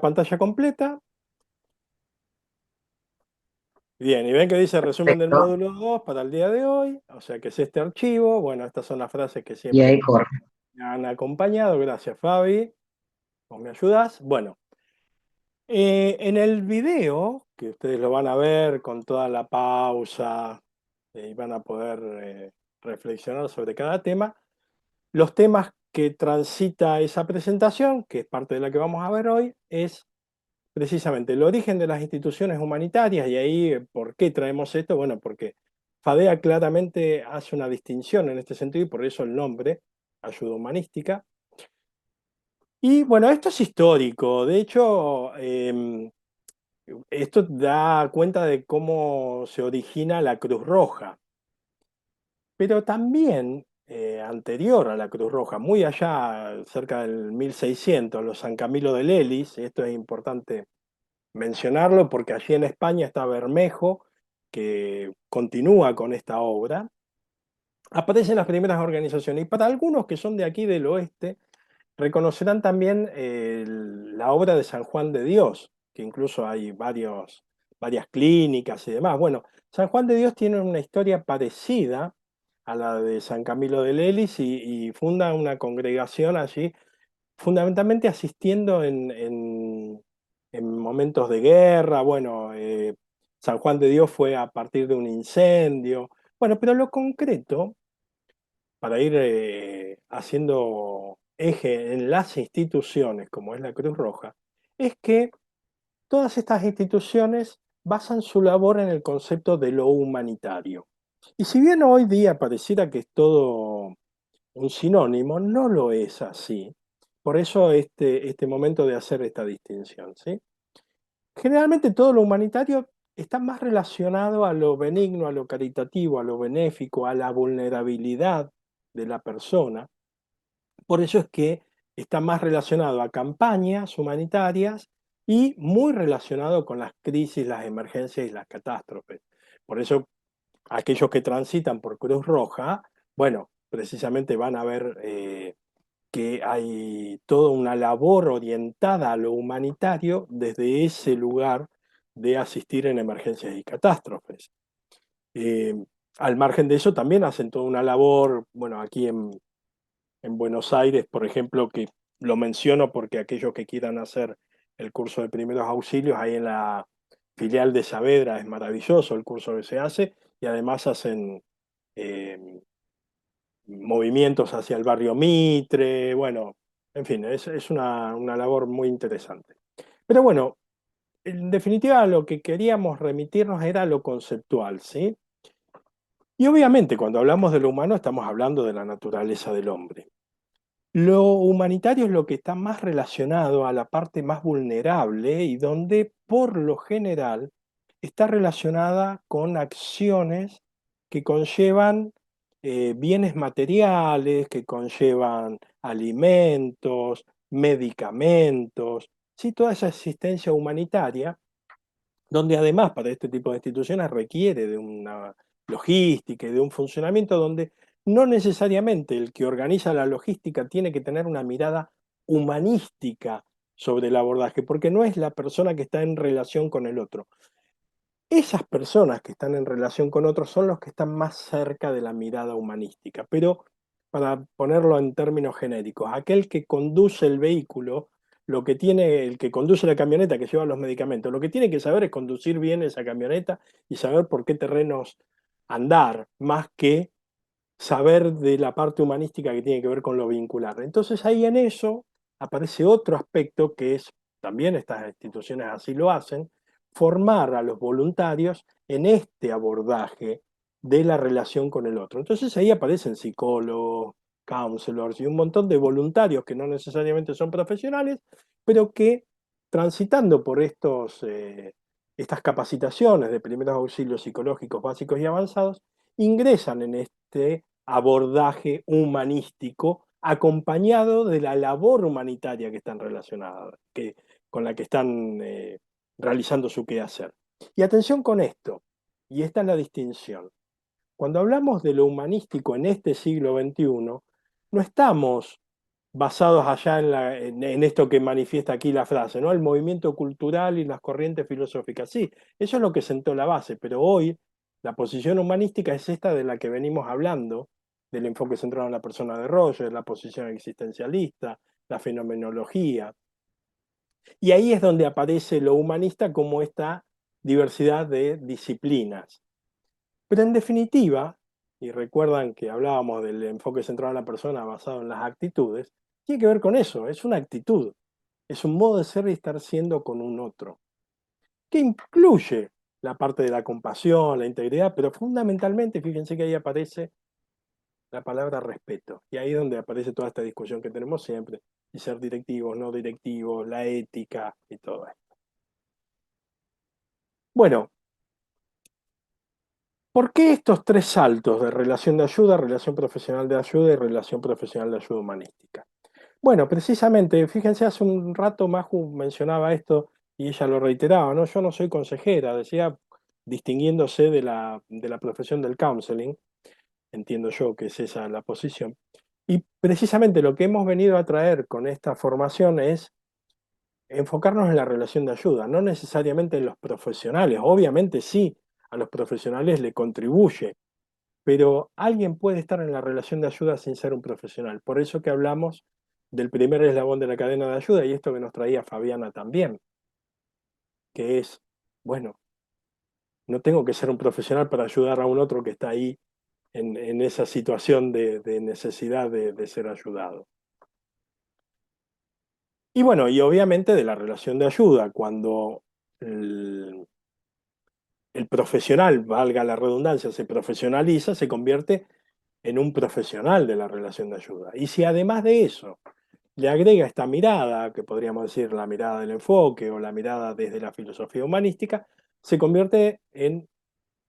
pantalla completa. Bien, y ven que dice resumen del Perfecto. módulo 2 para el día de hoy, o sea que es este archivo. Bueno, estas son las frases que Y siempre ahí corre. me han acompañado. Gracias, Fabi. ¿Vos me ayudás? Bueno, en el video, que ustedes lo van a ver con toda la pausa y van a poder reflexionar sobre cada tema, los temas que transita esa presentación, que es parte de la que vamos a ver hoy, es precisamente el origen de las instituciones humanitarias. Y ahí, ¿por qué traemos esto? Bueno, porque FADEA claramente hace una distinción en este sentido y por eso el nombre, ayuda humanística. Y bueno, esto es histórico. De hecho, esto da cuenta de cómo se origina la Cruz Roja, pero también anterior a la Cruz Roja, muy allá, cerca del 1600, los San Camilo de Lelis. Esto es importante mencionarlo porque allí en España está Bermejo, que continúa con esta obra. Aparecen las primeras organizaciones y para algunos que son de aquí del oeste, reconocerán también la obra de San Juan de Dios, que incluso hay varias clínicas y demás. Bueno, San Juan de Dios tiene una historia parecida a la de San Camilo de Lelis y funda una congregación allí, fundamentalmente asistiendo en momentos de guerra. Bueno, San Juan de Dios fue a partir de un incendio. Bueno, pero lo concreto, para ir haciendo eje en las instituciones, como es la Cruz Roja, es que todas estas instituciones basan su labor en el concepto de lo humanitario. Y si bien hoy día pareciera que es todo un sinónimo, no lo es así. Por eso este momento de hacer esta distinción, ¿sí? Generalmente todo lo humanitario está más relacionado a lo benigno, a lo caritativo, a lo benéfico, a la vulnerabilidad de la persona. Por eso es que está más relacionado a campañas humanitarias y muy relacionado con las crisis, las emergencias y las catástrofes. Por eso aquellos que transitan por Cruz Roja, bueno, precisamente van a ver que hay toda una labor orientada a lo humanitario desde ese lugar de asistir en emergencias y catástrofes. Eh, Al margen de eso, también hacen toda una labor, bueno, aquí en Buenos Aires, por ejemplo, que lo menciono porque aquellos que quieran hacer el curso de primeros auxilios, ahí en la filial de Saavedra es maravilloso el curso que se hace y además hacen eh, movimientos hacia el barrio Mitre. Bueno, en fin, es una labor muy interesante. Pero bueno, en definitiva lo que queríamos remitirnos era lo conceptual, ¿sí? Y obviamente cuando hablamos de lo humano estamos hablando de la naturaleza del hombre. Lo humanitario es lo que está más relacionado a la parte más vulnerable y donde por lo general está relacionada con acciones que conllevan bienes materiales, que conllevan alimentos, medicamentos, sí, toda esa asistencia humanitaria, donde además para este tipo de instituciones requiere de una logística y de un funcionamiento donde no necesariamente el que organiza la logística tiene que tener una mirada humanística sobre el abordaje, porque no es la persona que está en relación con el otro. Esas personas que están en relación con otros son los que están más cerca de la mirada humanística. Pero para ponerlo en términos genéricos, aquel que conduce el vehículo, lo que tiene, el que conduce la camioneta que lleva los medicamentos, lo que tiene que saber es conducir bien esa camioneta y saber por qué terrenos andar, más que saber de la parte humanística que tiene que ver con lo vincular. Entonces ahí en eso aparece otro aspecto que es, también estas instituciones así lo hacen, formar a los voluntarios en este abordaje de la relación con el otro. Entonces ahí aparecen psicólogos, counselors y un montón de voluntarios que no necesariamente son profesionales, pero que transitando por estas capacitaciones de primeros auxilios psicológicos básicos y avanzados, ingresan en este abordaje humanístico acompañado de la labor humanitaria que están relacionadas, con la que están realizando su quehacer. Y atención con esto, y esta es la distinción. Cuando hablamos de lo humanístico en este siglo XXI, no estamos basados allá en esto que manifiesta aquí la frase, ¿no? El movimiento cultural y las corrientes filosóficas. Sí, eso es lo que sentó la base, pero hoy la posición humanística es esta de la que venimos hablando, del enfoque centrado en la persona de Roger, la posición existencialista, la fenomenología. Y ahí es donde aparece lo humanista como esta diversidad de disciplinas. Pero en definitiva, y recuerdan que hablábamos del enfoque centrado en la persona basado en las actitudes, tiene que ver con eso, es una actitud, es un modo de ser y estar siendo con un otro, que incluye la parte de la compasión, la integridad, pero fundamentalmente, fíjense que ahí aparece la palabra respeto, y ahí es donde aparece toda esta discusión que tenemos siempre, y ser directivos, no directivos, la ética y todo esto. Bueno, ¿por qué estos tres saltos de relación de ayuda, relación profesional de ayuda y relación profesional de ayuda humanística? Bueno, precisamente, fíjense, hace un rato Maju mencionaba esto y ella lo reiteraba, ¿no? Yo no soy consejera, decía, distinguiéndose de la profesión del counseling, entiendo yo que es esa la posición. Y precisamente lo que hemos venido a traer con esta formación es enfocarnos en la relación de ayuda, no necesariamente en los profesionales. Obviamente sí, a los profesionales le contribuye, pero alguien puede estar en la relación de ayuda sin ser un profesional. Por eso que hablamos del primer eslabón de la cadena de ayuda y esto que nos traía Fabiana también, que es, bueno, no tengo que ser un profesional para ayudar a un otro que está ahí en esa situación de necesidad de ser ayudado. Y bueno, y obviamente de la relación de ayuda, cuando el, el profesional, valga la redundancia, se profesionaliza, se convierte en un profesional de la relación de ayuda. Y si además de eso le agrega esta mirada, que podríamos decir la mirada del enfoque o la mirada desde la filosofía humanística, se convierte en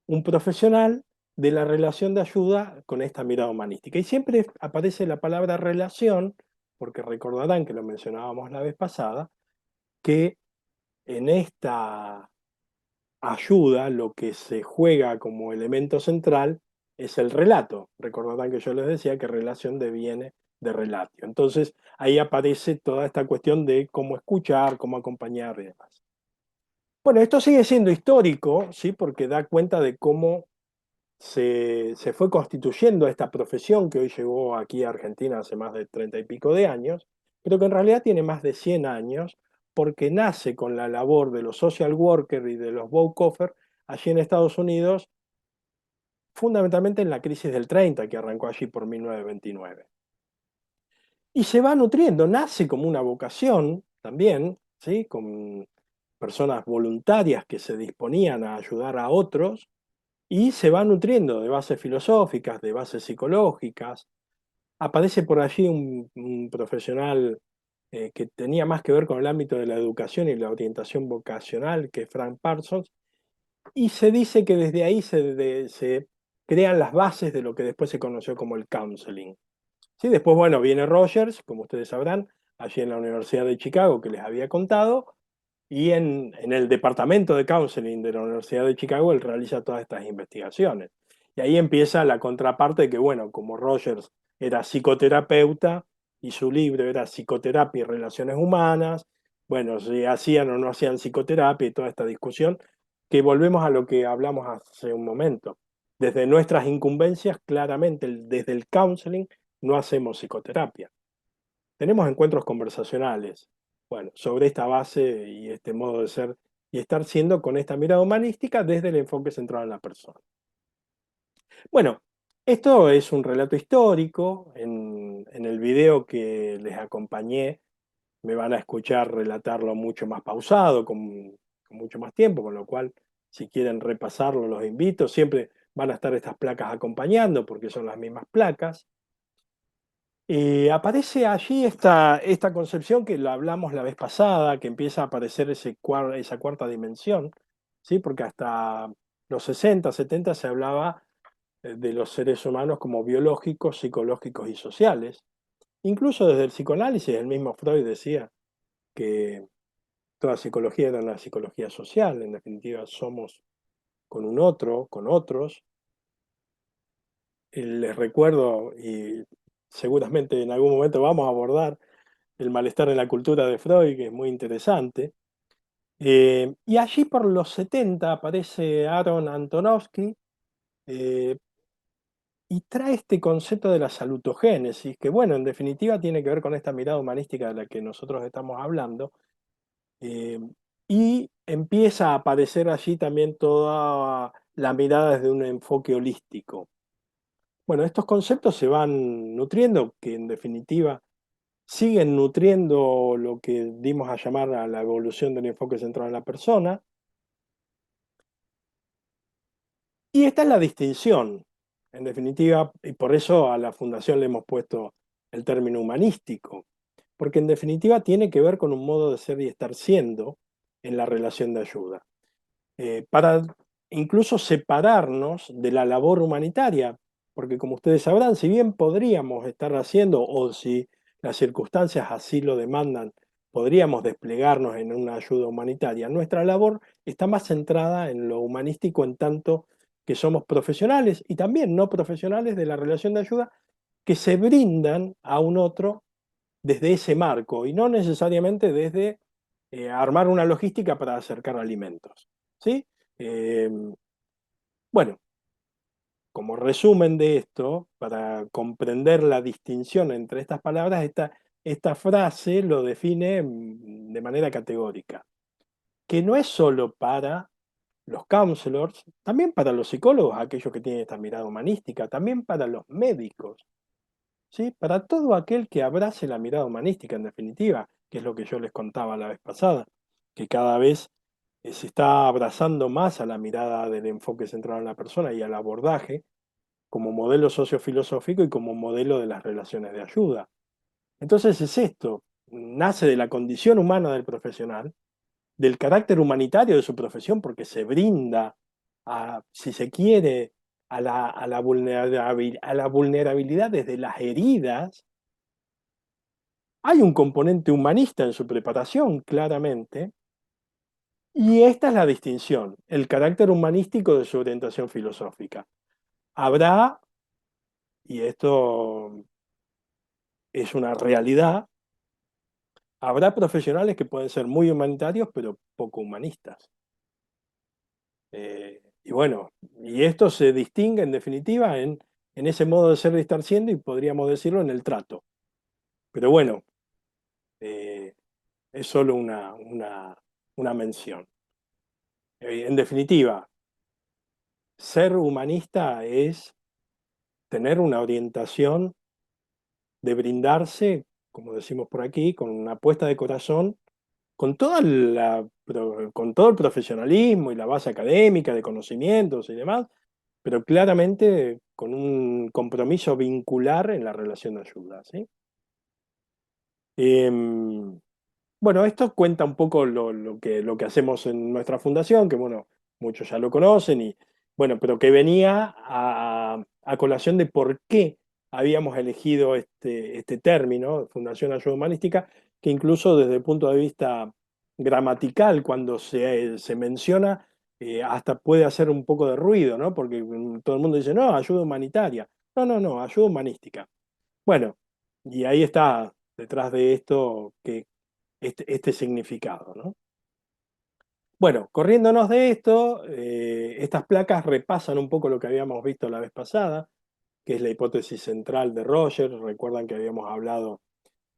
un profesional de la relación de ayuda con esta mirada humanística. Y siempre aparece la palabra relación, porque recordarán que lo mencionábamos la vez pasada, que en esta ayuda lo que se juega como elemento central es el relato. Recordarán que yo les decía que relación deviene de relatio. Entonces ahí aparece toda esta cuestión de cómo escuchar, cómo acompañar y demás. Bueno, esto sigue siendo histórico, ¿sí? Porque da cuenta de cómo se fue constituyendo esta profesión que hoy llegó aquí a Argentina hace más de 30 y pico de años, pero que en realidad tiene más de 100 años, porque nace con la labor de los social workers y de los Baucoffer allí en Estados Unidos, fundamentalmente en la crisis del 30, que arrancó allí por 1929. Y se va nutriendo, nace como una vocación también, ¿sí? Con personas voluntarias que se disponían a ayudar a otros, y se va nutriendo de bases filosóficas, de bases psicológicas. Aparece por allí un profesional que tenía más que ver con el ámbito de la educación y la orientación vocacional, que es Frank Parsons, y se dice que desde ahí se crean las bases de lo que después se conoció como el counseling. ¿Sí? Después, bueno, viene Rogers, como ustedes sabrán, allí en la Universidad de Chicago, que les había contado, y en el departamento de counseling de la Universidad de Chicago, él realiza todas estas investigaciones. Y ahí empieza la contraparte de que, bueno, como Rogers era psicoterapeuta y su libro era Psicoterapia y Relaciones Humanas, bueno, si hacían o no hacían psicoterapia y toda esta discusión, que volvemos a lo que hablamos hace un momento. Desde nuestras incumbencias, claramente, desde el counseling, no hacemos psicoterapia. Tenemos encuentros conversacionales, bueno, sobre esta base y este modo de ser y estar siendo con esta mirada humanística desde el enfoque centrado en la persona. Bueno, esto es un relato histórico. En el video que les acompañé me van a escuchar relatarlo mucho más pausado, con mucho más tiempo, con lo cual, si quieren repasarlo, los invito. Siempre van a estar estas placas acompañando porque son las mismas placas. Aparece allí esta concepción que la hablamos la vez pasada, que empieza a aparecer esa cuarta dimensión, ¿sí? Porque hasta los 60, 70 se hablaba de los seres humanos como biológicos, psicológicos y sociales. Incluso desde el psicoanálisis, el mismo Freud decía que toda psicología era una psicología social, en definitiva somos con un otro, con otros. Les recuerdo, y seguramente en algún momento vamos a abordar el malestar en la cultura de Freud, que es muy interesante. Y allí por los 70 aparece Aaron Antonovsky, eh, y trae este concepto de la salutogénesis, que bueno, en definitiva tiene que ver con esta mirada humanística de la que nosotros estamos hablando, eh, y empieza a aparecer allí también toda la mirada desde un enfoque holístico. Bueno, estos conceptos se van nutriendo, que en definitiva siguen nutriendo lo que dimos a llamar a la evolución del enfoque centrado en la persona. Y esta es la distinción, en definitiva, y por eso a la fundación le hemos puesto el término humanístico, porque en definitiva tiene que ver con un modo de ser y estar siendo en la relación de ayuda, para incluso separarnos de la labor humanitaria, porque como ustedes sabrán, si bien podríamos estar haciendo, o si las circunstancias así lo demandan, podríamos desplegarnos en una ayuda humanitaria, nuestra labor está más centrada en lo humanístico en tanto que somos profesionales y también no profesionales de la relación de ayuda que se brindan a un otro desde ese marco y no necesariamente desde armar una logística para acercar alimentos. ¿Sí? Eh, bueno, como resumen de esto, para comprender la distinción entre estas palabras, esta frase lo define de manera categórica, que no es solo para los counselors, también para los psicólogos, aquellos que tienen esta mirada humanística, también para los médicos, ¿sí? Para todo aquel que abrace la mirada humanística, en definitiva, que es lo que yo les contaba la vez pasada, que cada vez se está abrazando más a la mirada del enfoque centrado en la persona y al abordaje como modelo sociofilosófico y como modelo de las relaciones de ayuda. Entonces es esto, nace de la condición humana del profesional, del carácter humanitario de su profesión, porque se brinda, si se quiere, a la vulnerabilidad desde las heridas. Hay un componente humanista en su preparación, claramente, y esta es la distinción, el carácter humanístico de su orientación filosófica. Habrá, y esto es una realidad, habrá profesionales que pueden ser muy humanitarios, pero poco humanistas. Y bueno, y esto se distingue en definitiva en ese modo de ser y estar siendo, y podríamos decirlo en el trato. Pero bueno, eh, es solo una mención. En definitiva, ser humanista es tener una orientación de brindarse, como decimos por aquí, con una apuesta de corazón, con todo el profesionalismo y la base académica de conocimientos y demás, pero claramente con un compromiso vincular en la relación de ayuda, ¿sí? Em, Bueno, esto cuenta un poco lo que hacemos en nuestra fundación, que bueno, muchos ya lo conocen, y bueno, pero que venía a colación de por qué habíamos elegido este término, Fundación Ayuda Humanística, que incluso desde el punto de vista gramatical, cuando se menciona, hasta puede hacer un poco de ruido, ¿no? Porque todo el mundo dice, no, ayuda humanitaria. No, no, no, ayuda humanística. Bueno, y ahí está detrás de esto que este significado, ¿no? Bueno, corriéndonos de esto, estas placas repasan un poco lo que habíamos visto la vez pasada, que es la hipótesis central de Rogers. Recuerdan que habíamos hablado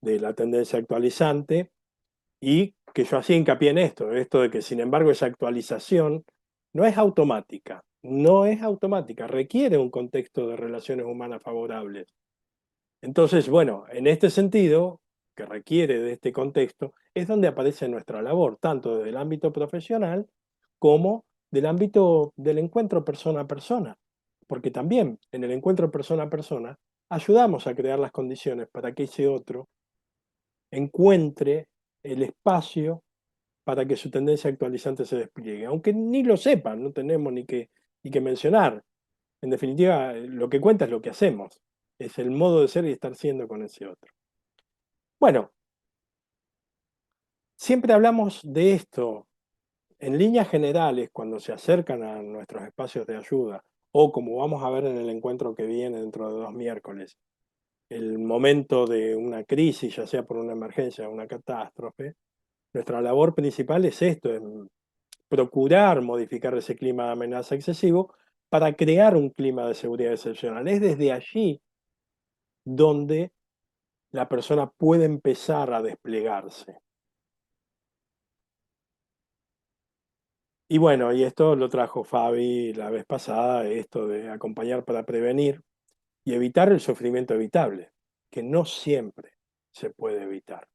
de la tendencia actualizante y que yo hacía hincapié en esto de que sin embargo esa actualización no es automática, no es automática, requiere un contexto de relaciones humanas favorables. Entonces, bueno, en este sentido, que requiere de este contexto, es donde aparece nuestra labor, tanto desde el ámbito profesional como del ámbito del encuentro persona a persona. Porque también en el encuentro persona a persona ayudamos a crear las condiciones para que ese otro encuentre el espacio para que su tendencia actualizante se despliegue. Aunque ni lo sepan, no tenemos ni que mencionar. En definitiva, lo que cuenta es lo que hacemos, es el modo de ser y estar siendo con ese otro. Bueno, siempre hablamos de esto en líneas generales cuando se acercan a nuestros espacios de ayuda o como vamos a ver en el encuentro que viene dentro de 2 miércoles. el momento de una crisis, ya sea por una emergencia o una catástrofe, nuestra labor principal es esto, es procurar modificar ese clima de amenaza excesivo para crear un clima de seguridad excepcional. Es desde allí donde la persona puede empezar a desplegarse. Y bueno, y esto lo trajo Fabi la vez pasada, esto de acompañar para prevenir y evitar el sufrimiento evitable, que no siempre se puede evitar.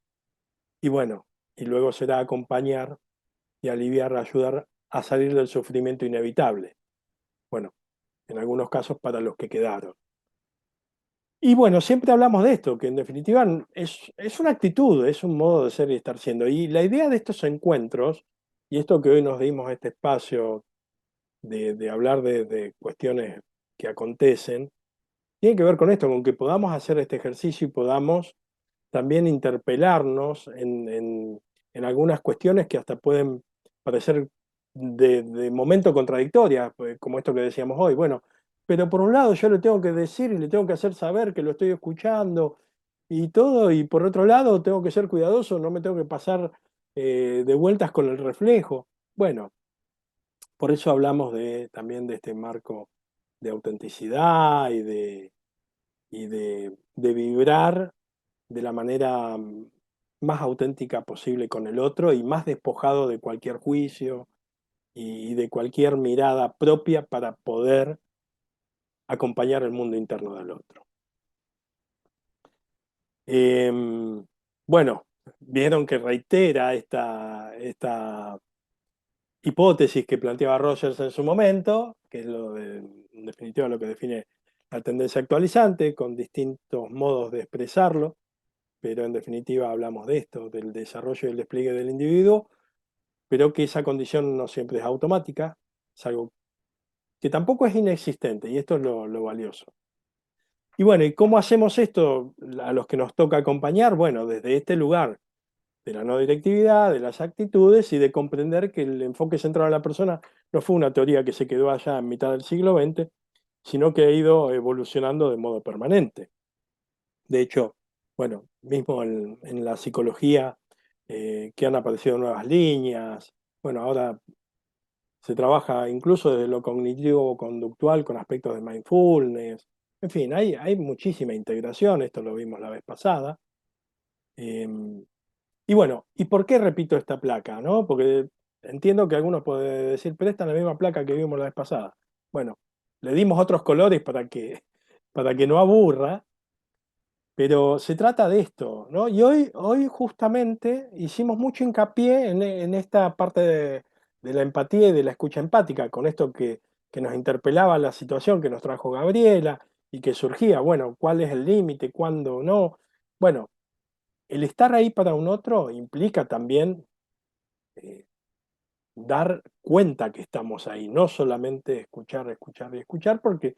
Y bueno, y luego será acompañar y aliviar, ayudar a salir del sufrimiento inevitable. Bueno, en algunos casos para los que quedaron. Y bueno, siempre hablamos de esto, que en definitiva es una actitud, es un modo de ser y estar siendo. Y la idea de estos encuentros, y esto que hoy nos dimos este espacio de hablar de cuestiones que acontecen, tiene que ver con esto, con que podamos hacer este ejercicio y podamos también interpelarnos en algunas cuestiones que hasta pueden parecer de momento contradictorias, pues, como esto que decíamos hoy. Bueno, pero por un lado yo le tengo que decir y le tengo que hacer saber que lo estoy escuchando y todo, y por otro lado tengo que ser cuidadoso, no me tengo que pasar de vueltas con el reflejo. Bueno, por eso hablamos también de este marco de autenticidad y de vibrar de la manera más auténtica posible con el otro y más despojado de cualquier juicio y de cualquier mirada propia para poder acompañar el mundo interno del otro. Bueno, vieron que reitera esta hipótesis que planteaba Rogers en su momento, que es en definitiva lo que define la tendencia actualizante, con distintos modos de expresarlo, pero en definitiva hablamos de esto, del desarrollo y el despliegue del individuo, pero que esa condición no siempre es automática, es algo que tampoco es inexistente, y esto es lo valioso. Y bueno, ¿y cómo hacemos esto a los que nos toca acompañar? Bueno, desde este lugar de la no directividad, de las actitudes y de comprender que el enfoque central a la persona no fue una teoría que se quedó allá en mitad del siglo XX, sino que ha ido evolucionando de modo permanente. De hecho, bueno, mismo en la psicología, que han aparecido nuevas líneas, bueno, ahora se trabaja incluso desde lo cognitivo-conductual con aspectos de mindfulness. En fin, hay muchísima integración, esto lo vimos la vez pasada. Em, y bueno, ¿y por qué repito esta placa, no? Porque entiendo que algunos pueden decir, pero esta es la misma placa que vimos la vez pasada. Bueno, le dimos otros colores para que no aburra, pero se trata de esto, ¿no? Y hoy justamente hicimos mucho hincapié en esta parte de la empatía y de la escucha empática, con esto que nos interpelaba la situación que nos trajo Gabriela y que surgía, bueno, ¿cuál es el límite? ¿Cuándo no? Bueno, el estar ahí para un otro implica también eh, dar cuenta que estamos ahí, no solamente escuchar, escuchar y escuchar, porque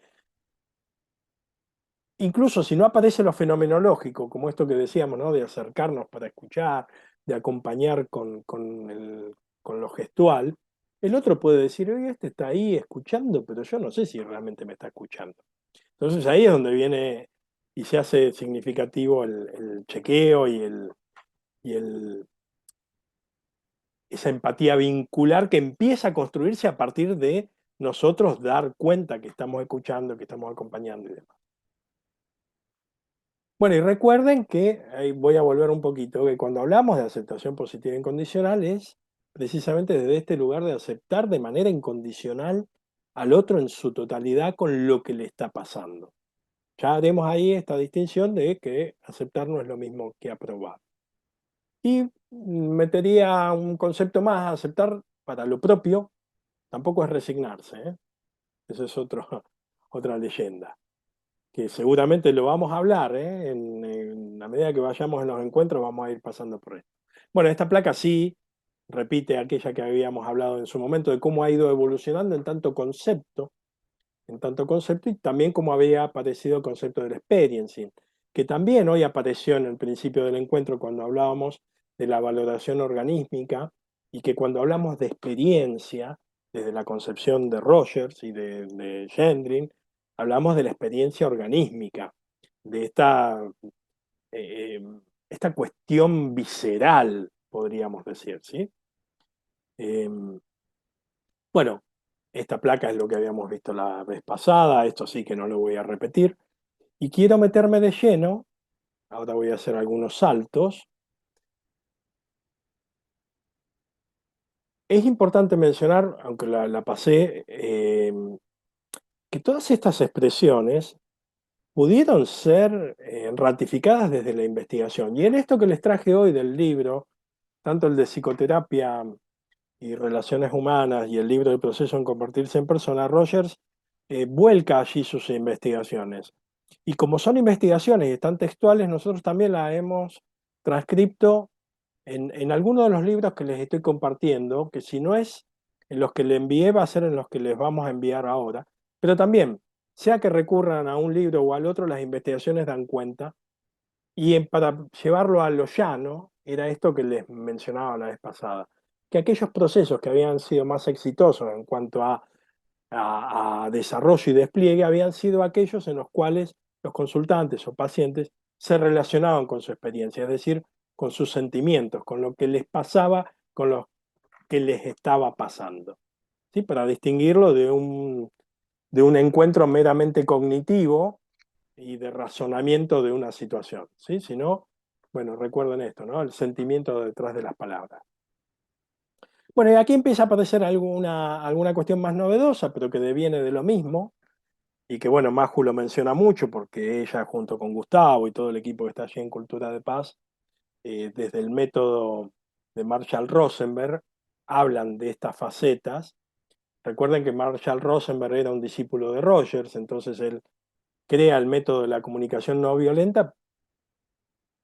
incluso si no aparece lo fenomenológico, como esto que decíamos, ¿no? De acercarnos para escuchar, de acompañar con lo gestual, el otro puede decir, oye, este está ahí escuchando, pero yo no sé si realmente me está escuchando. Entonces ahí es donde viene y se hace significativo el chequeo y esa empatía vincular que empieza a construirse a partir de nosotros dar cuenta que estamos escuchando, que estamos acompañando y demás. Bueno, y recuerden que, ahí voy a volver un poquito, que cuando hablamos de aceptación positiva e incondicional es precisamente desde este lugar de aceptar de manera incondicional al otro en su totalidad con lo que le está pasando. Ya haremos ahí esta distinción de que aceptar no es lo mismo que aprobar. Y metería un concepto más, aceptar para lo propio tampoco es resignarse, ¿eh? Eso es otra leyenda, que seguramente lo vamos a hablar, ¿eh? En la medida que vayamos en los encuentros vamos a ir pasando por esto. Bueno, esta placa sí repite aquella que habíamos hablado en su momento de cómo ha ido evolucionando en tanto concepto y también cómo había aparecido el concepto del experiencing, que también hoy apareció en el principio del encuentro cuando hablábamos de la valoración organísmica y que cuando hablamos de experiencia, desde la concepción de Rogers y de Gendrin, hablamos de la experiencia organísmica, de esta eh, esta cuestión visceral, podríamos decir, ¿sí? Eh, bueno, esta placa es lo que habíamos visto la vez pasada, esto sí que no lo voy a repetir, y quiero meterme de lleno, ahora voy a hacer algunos saltos. Es importante mencionar, aunque la pasé, que todas estas expresiones pudieron ser ratificadas desde la investigación. Y en esto que les traje hoy del libro, tanto el de psicoterapia y relaciones humanas y el libro del proceso en convertirse en persona, Rogers vuelca allí sus investigaciones. Y como son investigaciones y están textuales, nosotros también las hemos transcripto en algunos de los libros que les estoy compartiendo, que si no es en los que le envié, va a ser en los que les vamos a enviar ahora. Pero también, sea que recurran a un libro o al otro, las investigaciones dan cuenta. Y para llevarlo a lo llano, era esto que les mencionaba la vez pasada, que aquellos procesos que habían sido más exitosos en cuanto a desarrollo y despliegue habían sido aquellos en los cuales los consultantes o pacientes se relacionaban con su experiencia, es decir, con sus sentimientos, con lo que les pasaba, con lo que les estaba pasando, ¿sí? Para distinguirlo de un encuentro meramente cognitivo y de razonamiento de una situación, ¿sí? Si no, bueno, recuerden esto, ¿no? El sentimiento detrás de las palabras. Bueno, y aquí empieza a aparecer alguna cuestión más novedosa, pero que deviene de lo mismo, y que bueno, Maju lo menciona mucho porque ella junto con Gustavo y todo el equipo que está allí en Cultura de Paz, desde el método de Marshall Rosenberg, hablan de estas facetas. Recuerden que Marshall Rosenberg era un discípulo de Rogers, entonces él crea el método de la comunicación no violenta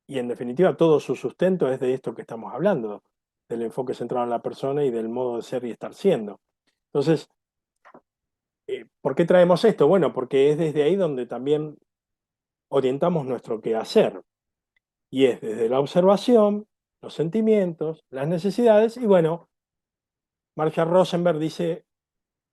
y en definitiva todo su sustento es de esto que estamos hablando, del enfoque centrado en la persona y del modo de ser y estar siendo. Entonces, ¿por qué traemos esto? Bueno, porque es desde ahí donde también orientamos nuestro quehacer. Y es desde la observación, los sentimientos, las necesidades y bueno, Marshall Rosenberg dice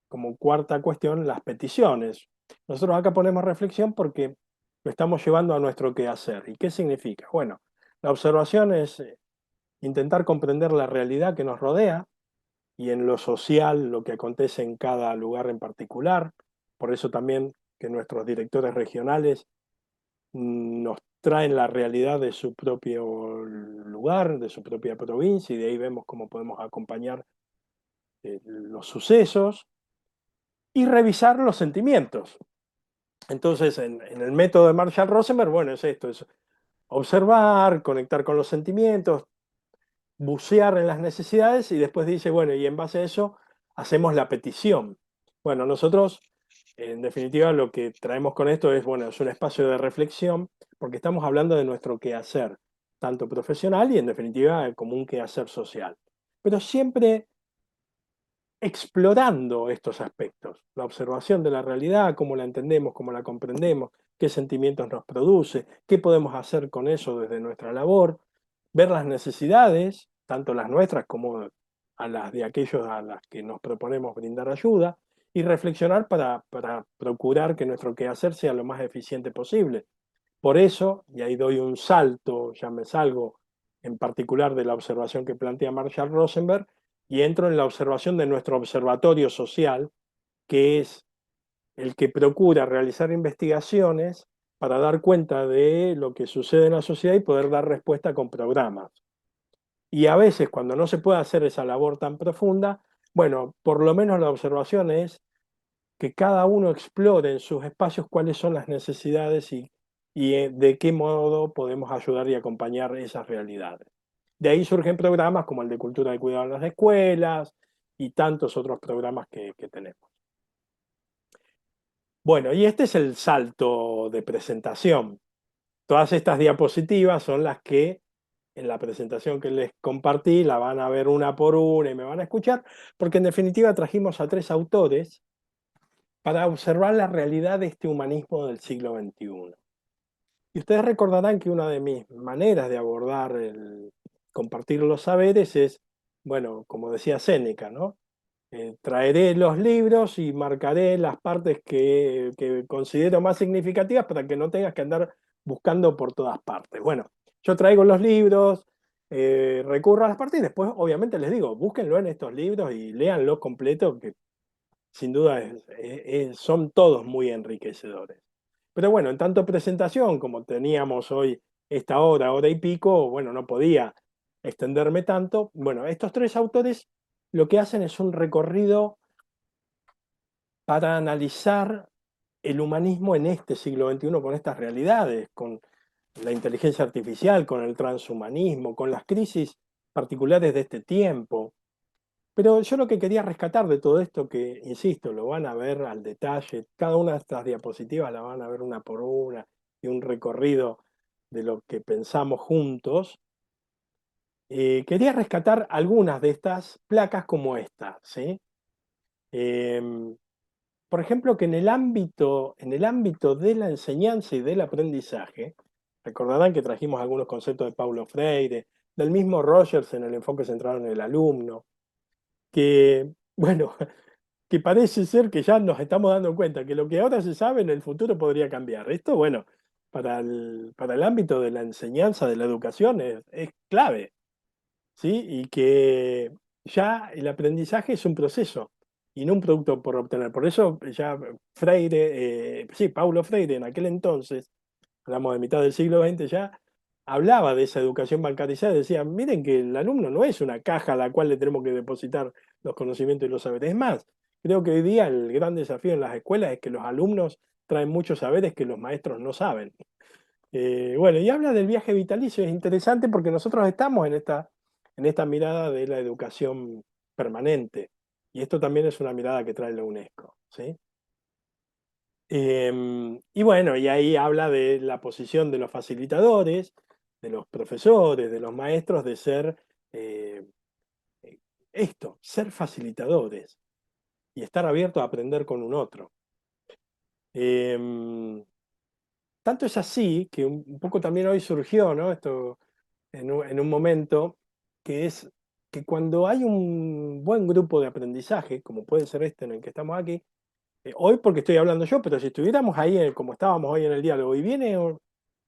como cuarta cuestión las peticiones. Nosotros acá ponemos reflexión porque lo estamos llevando a nuestro quehacer. ¿Y qué significa? Bueno, la observación es intentar comprender la realidad que nos rodea y en lo social lo que acontece en cada lugar en particular. Por eso también que nuestros directores regionales nos traen la realidad de su propio lugar, de su propia provincia, y de ahí vemos cómo podemos acompañar los sucesos y revisar los sentimientos. Entonces, en el método de Marshall Rosenberg, bueno, es esto, es observar, conectar con los sentimientos, bucear en las necesidades y después dice, bueno, y en base a eso hacemos la petición. Bueno, nosotros, en definitiva, lo que traemos con esto es, bueno, es un espacio de reflexión porque estamos hablando de nuestro quehacer, tanto profesional y en definitiva como un quehacer social. Pero siempre explorando estos aspectos, la observación de la realidad, cómo la entendemos, cómo la comprendemos, qué sentimientos nos produce, qué podemos hacer con eso desde nuestra labor, ver las necesidades, tanto las nuestras como a las de aquellos a las que nos proponemos brindar ayuda, y reflexionar para procurar que nuestro quehacer sea lo más eficiente posible. Por eso, y ahí doy un salto, ya me salgo en particular de la observación que plantea Marshall Rosenberg, y entro en la observación de nuestro observatorio social, que es el que procura realizar investigaciones para dar cuenta de lo que sucede en la sociedad y poder dar respuesta con programas. Y a veces, cuando no se puede hacer esa labor tan profunda, bueno, por lo menos la observación es que cada uno explore en sus espacios cuáles son las necesidades y de qué modo podemos ayudar y acompañar esas realidades. De ahí surgen programas como el de Cultura de Cuidado en las escuelas y tantos otros programas que tenemos. Bueno, y este es el salto de presentación. Todas estas diapositivas son las que en la presentación que les compartí la van a ver una por una y me van a escuchar, porque en definitiva trajimos a tres autores para observar la realidad de este humanismo del siglo XXI. Y ustedes recordarán que una de mis maneras de abordar el compartir los saberes es, bueno, como decía Séneca, ¿no? Traeré los libros y marcaré las partes que considero más significativas para que no tengas que andar buscando por todas partes. Bueno, yo traigo los libros, recurro a las partes y después obviamente les digo, búsquenlo en estos libros y léanlo completo, que sin duda son todos muy enriquecedores. Pero bueno, en tanto presentación como teníamos hoy esta hora, hora y pico, bueno, no podía extenderme tanto. Bueno, estos tres autores lo que hacen es un recorrido para analizar el humanismo en este siglo XXI con estas realidades, con la inteligencia artificial, con el transhumanismo, con las crisis particulares de este tiempo. Pero yo lo que quería rescatar de todo esto, que insisto, lo van a ver al detalle, cada una de estas diapositivas la van a ver una por una, y un recorrido de lo que pensamos juntos, quería rescatar algunas de estas placas como esta, ¿sí? Em, por ejemplo, que en el ámbito de la enseñanza y del aprendizaje, recordarán que trajimos algunos conceptos de Paulo Freire, del mismo Rogers en el enfoque centrado en el alumno, que, bueno, que parece ser que ya nos estamos dando cuenta que lo que ahora se sabe en el futuro podría cambiar. Esto, bueno, para el ámbito de la enseñanza, de la educación, es clave, ¿sí? Y que ya el aprendizaje es un proceso y no un producto por obtener. Por eso ya Freire, sí, Paulo Freire en aquel entonces, hablamos de mitad del siglo XX ya, hablaba de esa educación bancarizada, decía, miren que el alumno no es una caja a la cual le tenemos que depositar los conocimientos y los saberes. Es más, creo que hoy día el gran desafío en las escuelas es que los alumnos traen muchos saberes que los maestros no saben. Bueno, y habla del viaje vitalicio, es interesante porque nosotros estamos en esta mirada de la educación permanente, y esto también es una mirada que trae la UNESCO, ¿sí? Y bueno, y ahí habla de la posición de los facilitadores, de los profesores, de los maestros, de ser eh, esto, ser facilitadores y estar abierto a aprender con un otro. Em, Tanto es así que un poco también hoy surgió, ¿no? Esto en un momento, que es que cuando hay un buen grupo de aprendizaje, como puede ser este en el que estamos aquí, hoy porque estoy hablando yo, pero si estuviéramos ahí como estábamos hoy en el diálogo y viene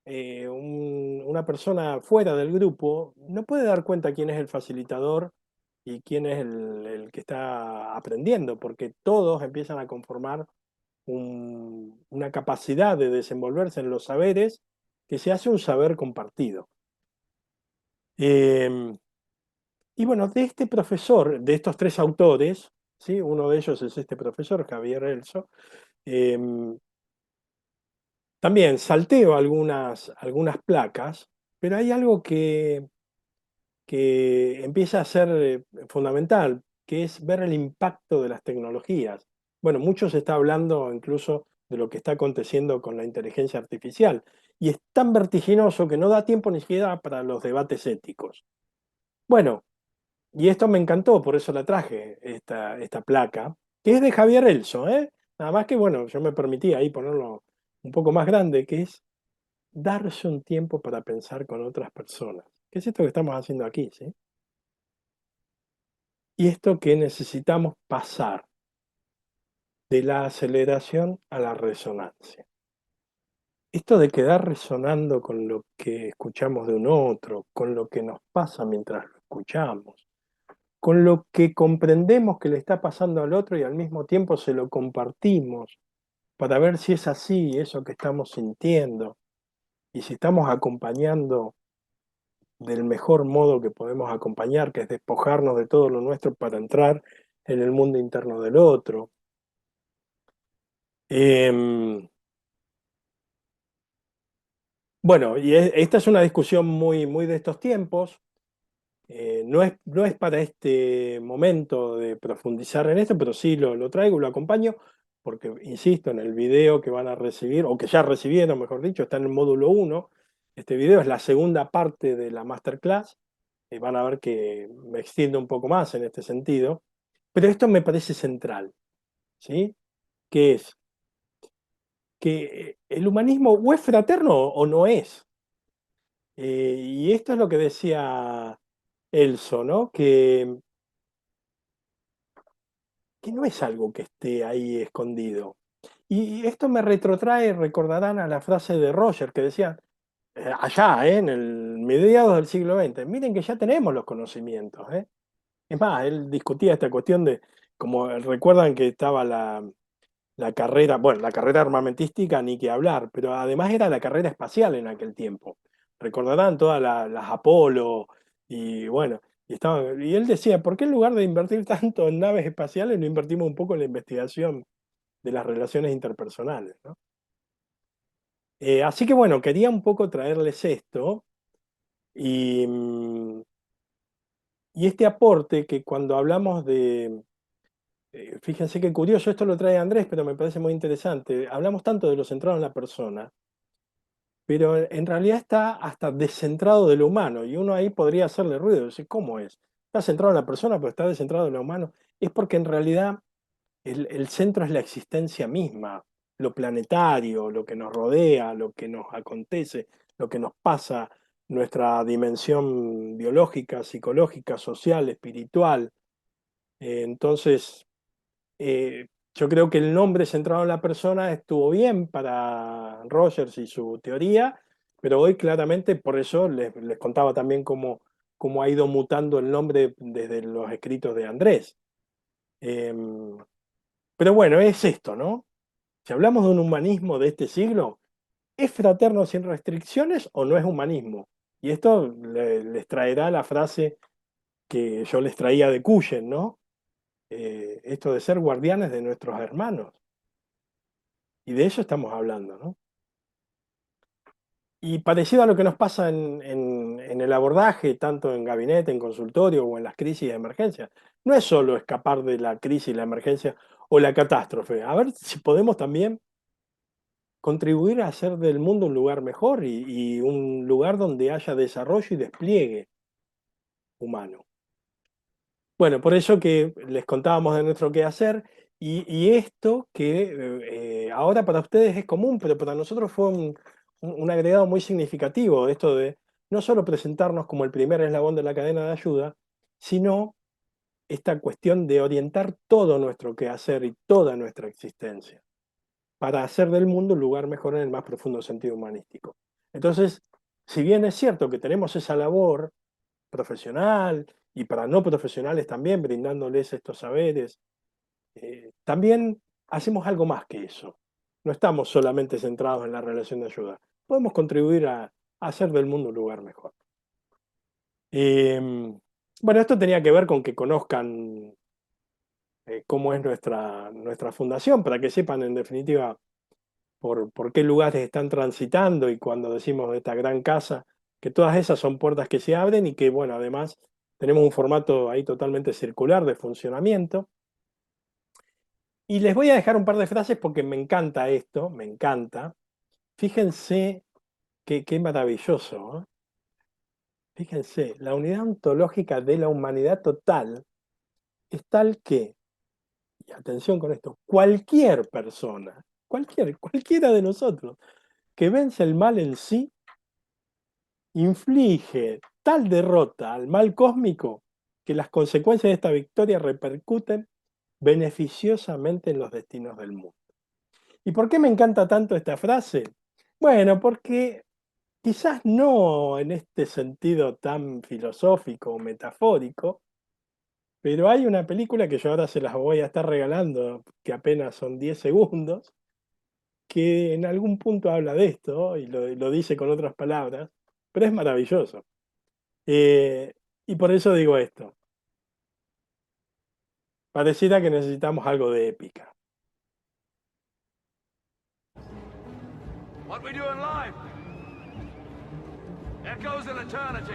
una persona fuera del grupo, no puede dar cuenta quién es el facilitador y quién es el que está aprendiendo, porque todos empiezan a conformar una capacidad de desenvolverse en los saberes que se hace un saber compartido. Eh, y bueno, de este profesor, de estos tres autores, ¿sí? Uno de ellos es este profesor, Javier Elso, eh, también salteo algunas placas, pero hay algo que empieza a ser fundamental, que es ver el impacto de las tecnologías. Bueno, mucho se está hablando incluso de lo que está aconteciendo con la inteligencia artificial, y es tan vertiginoso que no da tiempo ni siquiera para los debates éticos. Bueno, y esto me encantó, por eso la traje, esta placa, que es de Javier Elso, ¿eh? Nada más que, bueno, yo me permití ahí ponerlo un poco más grande, que es darse un tiempo para pensar con otras personas. ¿Qué es esto que estamos haciendo aquí, sí? Y esto que necesitamos pasar de la aceleración a la resonancia. Esto de quedar resonando con lo que escuchamos de un otro, con lo que nos pasa mientras lo escuchamos, con lo que comprendemos que le está pasando al otro y al mismo tiempo se lo compartimos para ver si es así eso que estamos sintiendo y si estamos acompañando del mejor modo que podemos acompañar, que es despojarnos de todo lo nuestro para entrar en el mundo interno del otro. Em, bueno, y esta es una discusión muy de estos tiempos. No es para este momento de profundizar en esto, pero sí lo traigo, lo acompaño, porque, insisto, en el video que van a recibir, o que ya recibieron, mejor dicho, está en el módulo uno. Este video es la segunda parte de la masterclass. Van a ver que me extiendo un poco más en este sentido. Pero esto me parece central, ¿sí? Que es que el humanismo o es fraterno o no es. Y esto es lo que decía Elso, ¿no? Que no es algo que esté ahí escondido. Y esto me retrotrae, recordarán a la frase de Roger que decía, allá, en el mediados del siglo XX, miren que ya tenemos los conocimientos, ¿eh? Es más, él discutía esta cuestión de, como recuerdan que estaba la carrera, bueno, la carrera armamentística ni que hablar, pero además era la carrera espacial en aquel tiempo. Recordarán todas las Apolo y bueno, y él decía, ¿por qué en lugar de invertir tanto en naves espaciales no invertimos un poco en la investigación de las relaciones interpersonales, ¿no? Así que bueno, quería un poco traerles esto y, y este aporte que cuando hablamos de, fíjense qué curioso, esto lo trae Andrés, pero me parece muy interesante. Hablamos tanto de lo centrado en la persona, pero en realidad está hasta descentrado de lo humano, y uno ahí podría hacerle ruido, decir, ¿cómo es? Está centrado en la persona, pero está descentrado en lo humano. Es porque en realidad el centro es la existencia misma, lo planetario, lo que nos rodea, lo que nos acontece, lo que nos pasa, nuestra dimensión biológica, psicológica, social, espiritual. Entonces, yo creo que el nombre centrado en la persona estuvo bien para Rogers y su teoría, pero hoy claramente, por eso les contaba también cómo ha ido mutando el nombre desde los escritos de Andrés. Em, pero bueno, es esto, ¿no? Si hablamos de un humanismo de este siglo, ¿es fraterno sin restricciones o no es humanismo? Y esto les traerá la frase que yo les traía de Cuyen, ¿no? Esto de ser guardianes de nuestros hermanos. Y de eso estamos hablando, ¿no? Y parecido a lo que nos pasa en el abordaje, tanto en gabinete, en consultorio o en las crisis de emergencia, no es solo escapar de la crisis, la emergencia o la catástrofe. A ver si podemos también contribuir a hacer del mundo un lugar mejor y un lugar donde haya desarrollo y despliegue humano. Bueno, por eso que les contábamos de nuestro quehacer y esto que ahora para ustedes es común, pero para nosotros fue un agregado muy significativo, esto de no solo presentarnos como el primer eslabón de la cadena de ayuda, sino esta cuestión de orientar todo nuestro quehacer y toda nuestra existencia para hacer del mundo un lugar mejor en el más profundo sentido humanístico. Entonces, si bien es cierto que tenemos esa labor profesional y para no profesionales también, brindándoles estos saberes, también hacemos algo más que eso. No estamos solamente centrados en la relación de ayuda. Podemos contribuir a hacer del mundo un lugar mejor. Bueno, esto tenía que ver con que conozcan cómo es nuestra fundación, para que sepan en definitiva por qué lugares están transitando y cuando decimos de esta gran casa, que todas esas son puertas que se abren y que, bueno, además tenemos un formato ahí totalmente circular de funcionamiento. Y les voy a dejar un par de frases porque me encanta esto, me encanta. Fíjense qué maravilloso, ¿eh? Fíjense, la unidad ontológica de la humanidad total es tal que, y atención con esto, cualquier persona, cualquiera de nosotros, que vence el mal en sí, inflige tal derrota al mal cósmico que las consecuencias de esta victoria repercuten beneficiosamente en los destinos del mundo. ¿Y por qué me encanta tanto esta frase? Bueno, porque quizás no en este sentido tan filosófico o metafórico, pero hay una película que yo ahora se las voy a estar regalando, que apenas son 10 segundos, que en algún punto habla de esto y lo dice con otras palabras, pero es maravilloso. Eh, y por eso digo esto, pareciera que necesitamos algo de épica. What we do in life echoes in eternity.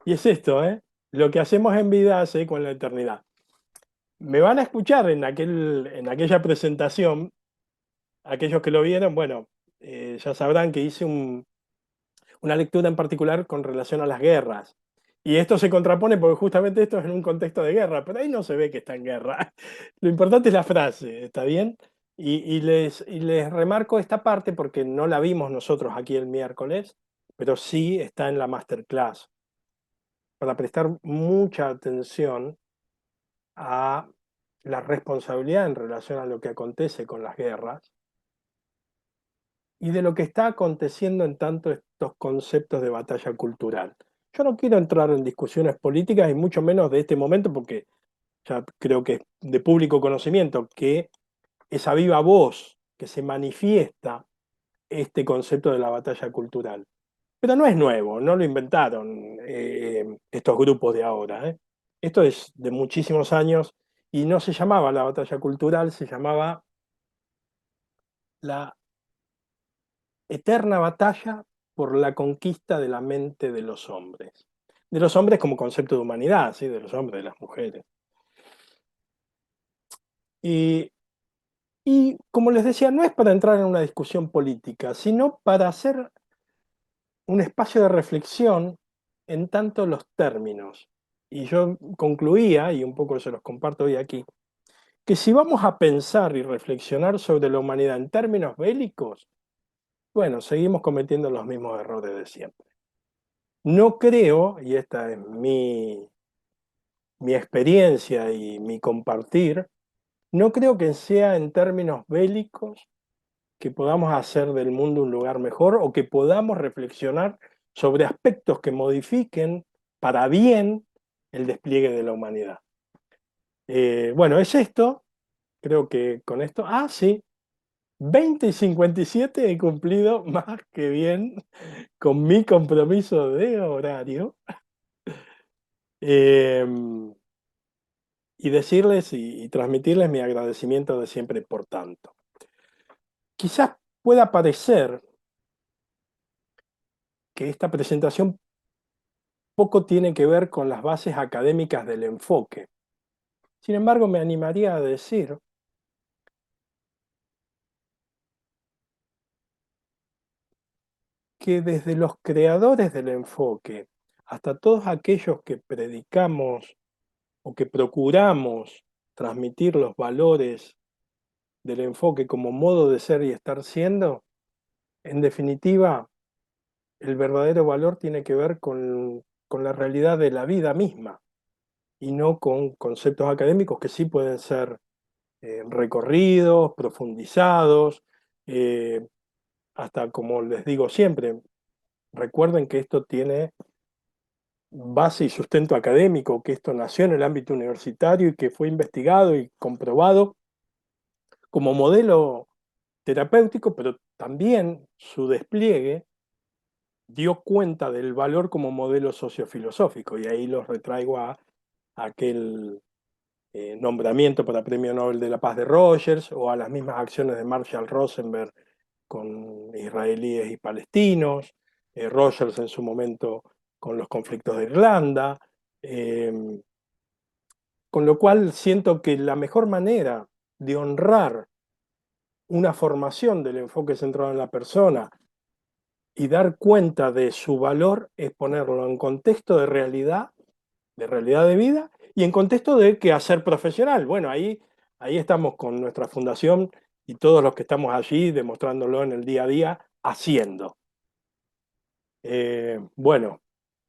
Y es esto, ¿eh? Lo que hacemos en vida hace con la eternidad. Me van a escuchar en aquella presentación, aquellos que lo vieron, bueno, ya sabrán que hice una lectura en particular con relación a las guerras. Y esto se contrapone porque justamente esto es en un contexto de guerra, pero ahí no se ve que está en guerra. Lo importante es la frase, ¿está bien? Y les remarco esta parte porque no la vimos nosotros aquí el miércoles, pero sí está en la masterclass, para prestar mucha atención a la responsabilidad en relación a lo que acontece con las guerras y de lo que está aconteciendo en tanto estos conceptos de batalla cultural. Yo no quiero entrar en discusiones políticas y mucho menos de este momento porque ya creo que es de público conocimiento que esa viva voz que se manifiesta este concepto de la batalla cultural. Pero no es nuevo, no lo inventaron estos grupos de ahora. Esto es de muchísimos años y no se llamaba la batalla cultural, se llamaba la eterna batalla por la conquista de la mente de los hombres. De los hombres como concepto de humanidad, ¿sí? De los hombres, de las mujeres. Y, y como les decía, no es para entrar en una discusión política, sino para hacer un espacio de reflexión en tanto los términos. Y yo concluía, y un poco se los comparto hoy aquí, que si vamos a pensar y reflexionar sobre la humanidad en términos bélicos, bueno, seguimos cometiendo los mismos errores de siempre. No creo, y esta es mi experiencia y mi compartir, no creo que sea en términos bélicos que podamos hacer del mundo un lugar mejor o que podamos reflexionar sobre aspectos que modifiquen para bien el despliegue de la humanidad. Bueno, es esto, creo que con esto, sí, 20:57 he cumplido más que bien con mi compromiso de horario. Eh, y decirles y transmitirles mi agradecimiento de siempre por tanto. Quizás pueda parecer que esta presentación poco tiene que ver con las bases académicas del enfoque. Sin embargo, me animaría a decir que desde los creadores del enfoque hasta todos aquellos que predicamos o que procuramos transmitir los valores del enfoque como modo de ser y estar siendo, en definitiva, el verdadero valor tiene que ver con la realidad de la vida misma y no con conceptos académicos que sí pueden ser recorridos, profundizados, eh, hasta como les digo siempre, recuerden que esto tiene base y sustento académico, que esto nació en el ámbito universitario y que fue investigado y comprobado como modelo terapéutico, pero también su despliegue dio cuenta del valor como modelo sociofilosófico, y ahí los retraigo a aquel nombramiento para Premio Nobel de la Paz de Rogers o a las mismas acciones de Marshall Rosenberg con israelíes y palestinos, Rogers en su momento con los conflictos de Irlanda, eh, con lo cual siento que la mejor manera de honrar una formación del enfoque centrado en la persona y dar cuenta de su valor es ponerlo en contexto de realidad de vida y en contexto de quehacer profesional. Bueno, ahí estamos con nuestra fundación y todos los que estamos allí demostrándolo en el día a día, haciendo. Bueno,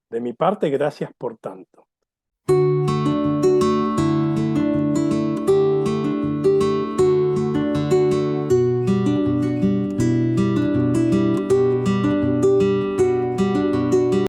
de mi parte, gracias por tanto.